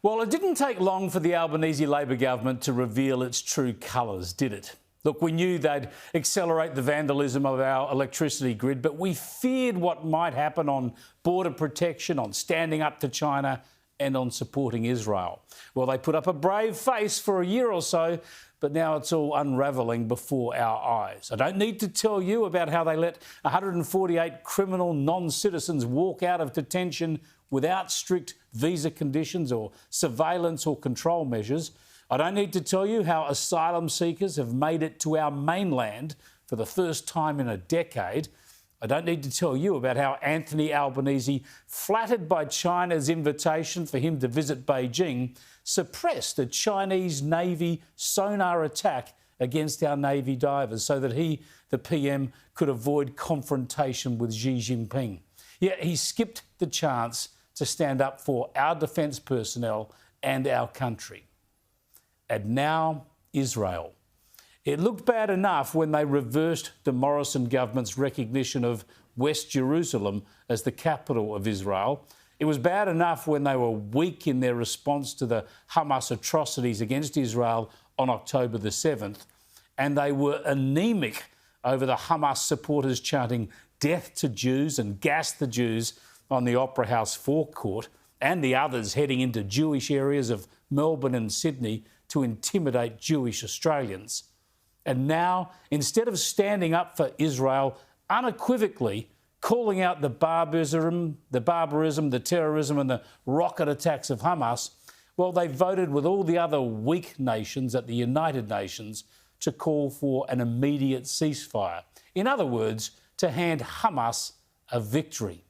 Well, it didn't take long for the Albanese Labor government to reveal its true colours, did it? Look, we knew they'd accelerate the vandalism of our electricity grid, but we feared what might happen on border protection, on standing up to China and on supporting Israel. Well, they put up a brave face for a year or so, but now it's all unravelling before our eyes. I don't need to tell you about how they let 148 criminal non-citizens walk out of detention without strict visa conditions or surveillance or control measures. I don't need to tell you how asylum seekers have made it to our mainland for the first time in a decade. I don't need to tell you about how Anthony Albanese, flattered by China's invitation for him to visit Beijing, suppressed a Chinese Navy sonar attack against our Navy divers so that he, the PM, could avoid confrontation with Xi Jinping. Yet he skipped the chance to stand up for our defence personnel and our country. And now, Israel. It looked bad enough when they reversed the Morrison government's recognition of West Jerusalem as the capital of Israel. It was bad enough when they were weak in their response to the Hamas atrocities against Israel on October the 7th. And they were anemic over the Hamas supporters chanting "Death to Jews" and "Gas the Jews" on the Opera House forecourt, and the others heading into Jewish areas of Melbourne and Sydney to intimidate Jewish Australians. And now, instead of standing up for Israel unequivocally, calling out the barbarism, the terrorism and the rocket attacks of Hamas, well, they voted with all the other weak nations at the United Nations to call for an immediate ceasefire. In other words, to hand Hamas a victory.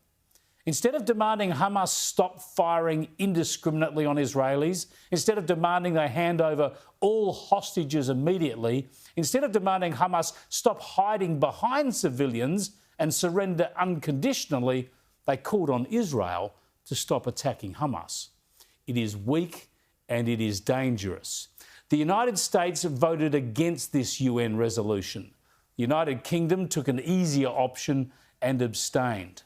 Instead of demanding Hamas stop firing indiscriminately on Israelis, instead of demanding they hand over all hostages immediately, instead of demanding Hamas stop hiding behind civilians and surrender unconditionally, they called on Israel to stop attacking Hamas. It is weak and it is dangerous. The United States voted against this UN resolution. The United Kingdom took an easier option and abstained.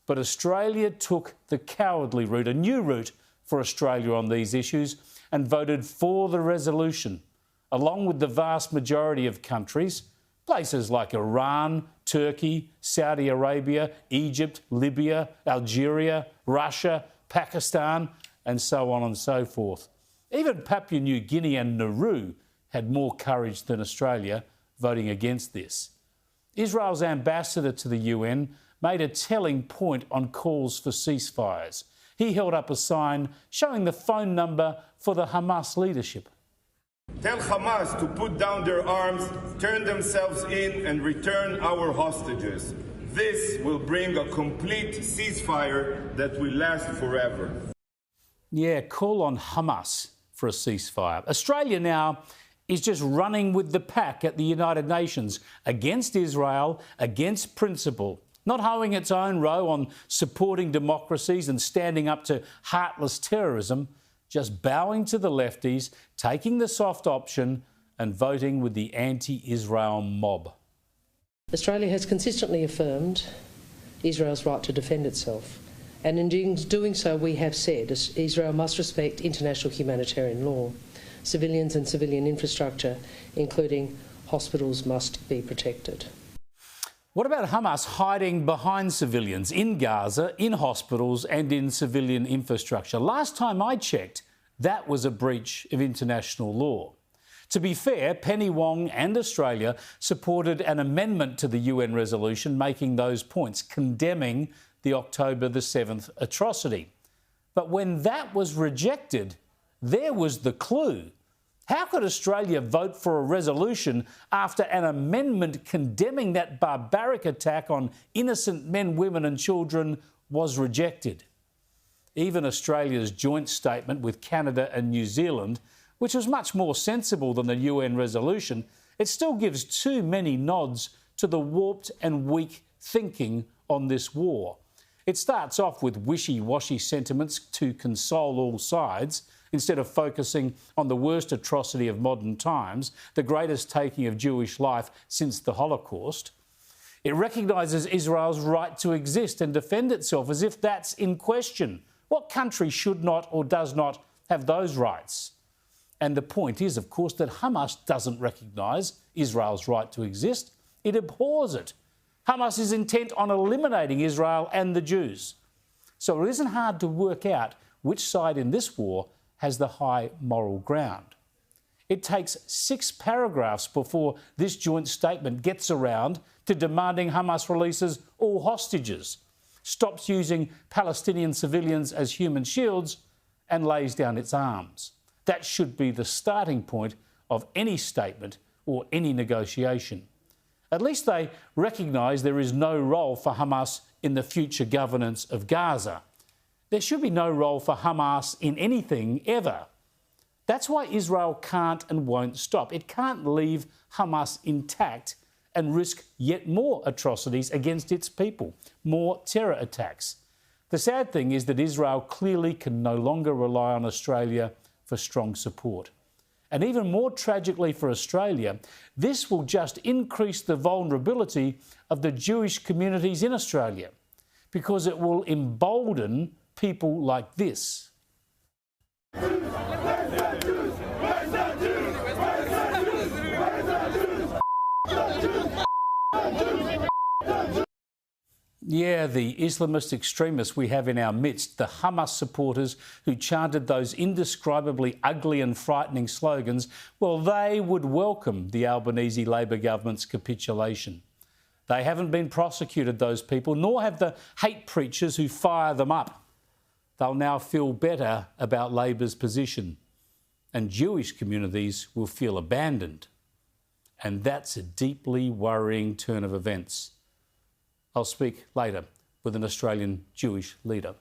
But Australia took the cowardly route, a new route for Australia on these issues, and voted for the resolution, along with the vast majority of countries, places like Iran, Turkey, Saudi Arabia, Egypt, Libya, Algeria, Russia, Pakistan, and so on and so forth. Even Papua New Guinea and Nauru had more courage than Australia, voting against this. Israel's ambassador to the UN made a telling point on calls for ceasefires. He held up a sign showing the phone number for the Hamas leadership. Tell Hamas to put down their arms, turn themselves in and return our hostages. This will bring a complete ceasefire that will last forever. Yeah, call on Hamas for a ceasefire. Australia now is just running with the pack at the United Nations against Israel, against principle, not hoeing its own row on supporting democracies and standing up to heartless terrorism, just bowing to the lefties, taking the soft option and voting with the anti-Israel mob. Australia has consistently affirmed Israel's right to defend itself. And in doing so, we have said Israel must respect international humanitarian law. Civilians and civilian infrastructure, including hospitals, must be protected. What about Hamas hiding behind civilians in Gaza, in hospitals and in civilian infrastructure? Last time I checked, that was a breach of international law. To be fair, Penny Wong and Australia supported an amendment to the UN resolution making those points, condemning the October the 7th atrocity. But when that was rejected, there was the clue. How could Australia vote for a resolution after an amendment condemning that barbaric attack on innocent men, women and children was rejected? Even Australia's joint statement with Canada and New Zealand, which was much more sensible than the UN resolution, it still gives too many nods to the warped and weak thinking on this war. It starts off with wishy-washy sentiments to console all sides, instead of focusing on the worst atrocity of modern times, the greatest taking of Jewish life since the Holocaust. It recognises Israel's right to exist and defend itself as if that's in question. What country should not or does not have those rights. And the point is, of course, that Hamas doesn't recognise Israel's right to exist. It abhors it. Hamas is intent on eliminating Israel and the Jews. So it isn't hard to work out which side in this war has the high moral ground. It takes 6 paragraphs before this joint statement gets around to demanding Hamas releases all hostages, stops using Palestinian civilians as human shields, and lays down its arms. That should be the starting point of any statement or any negotiation. At least they recognise there is no role for Hamas in the future governance of Gaza. There should be no role for Hamas in anything ever. That's why Israel can't and won't stop. It can't leave Hamas intact and risk yet more atrocities against its people, more terror attacks. The sad thing is that Israel clearly can no longer rely on Australia for strong support. And even more tragically for Australia, this will just increase the vulnerability of the Jewish communities in Australia, because it will embolden people like this. Yeah, the Islamist extremists we have in our midst, the Hamas supporters who chanted those indescribably ugly and frightening slogans, well, they would welcome the Albanese Labor government's capitulation. They haven't been prosecuted, those people, nor have the hate preachers who fire them up. They'll now feel better about Labor's position, and Jewish communities will feel abandoned. And that's a deeply worrying turn of events. I'll speak later with an Australian Jewish leader.